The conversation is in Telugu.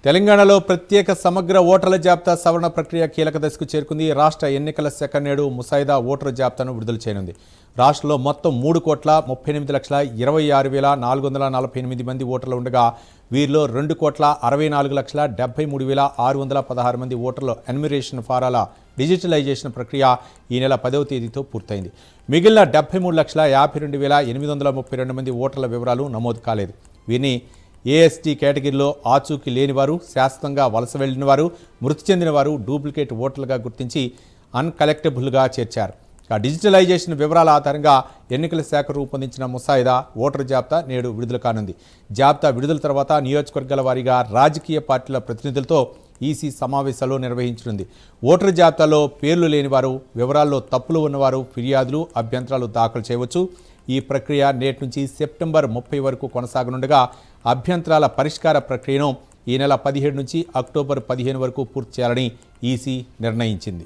తెలంగాణలో ప్రత్యేక సమగ్ర ఓటర్ల జాబితా సవరణ ప్రక్రియ కీలక దశకు చేరుకుంది. రాష్ట్ర ఎన్నికల శాఖ నేడు ముసాయిదా ఓటరు జాబితాను విడుదల చేయనుంది. రాష్ట్రంలో మొత్తం 3,38,26,448 మంది ఓటర్లు ఉండగా వీరిలో 2,64,73,616 మంది ఓటర్ల ఎన్యుమరేషన్ ఫారాల డిజిటలైజేషన్ ప్రక్రియ ఈ నెల 10వ తేదీతో పూర్తయింది. మిగిలిన 73,52,832 మంది ఓటర్ల వివరాలు నమోదు కాలేదు. వీరిని ఏఎస్టీ కేటగిరీలో ఆచూకీ లేనివారు, శాశ్వతంగా వలస వెళ్లిన వారు, మృతి చెందిన వారు డూప్లికేట్ ఓటర్లుగా గుర్తించి అన్కలెక్టబుల్గా చేర్చారు. డిజిటలైజేషన్ వివరాల ఆధారంగా ఎన్నికల శాఖ రూపొందించిన ముసాయిదా ఓటరు జాబితా నేడు విడుదల కానుంది. జాబితా విడుదల తర్వాత నియోజకవర్గాల వారీగా రాజకీయ పార్టీల ప్రతినిధులతో ఈసీ సమావేశాలు నిర్వహించనుంది. ఓటరు జాబితాలో పేర్లు లేనివారు, వివరాల్లో తప్పులు ఉన్నవారు ఫిర్యాదులు, అభ్యంతరాలు దాఖలు చేయవచ్చు. ఈ ప్రక్రియ నేటి నుంచి సెప్టెంబర్ 30 వరకు కొనసాగనుండగా అభ్యంతరాల పరిష్కార ప్రక్రియను ఈ నెల 17 నుంచి అక్టోబర్ 15 వరకు పూర్తి చేయాలని ఈసీ నిర్ణయించింది.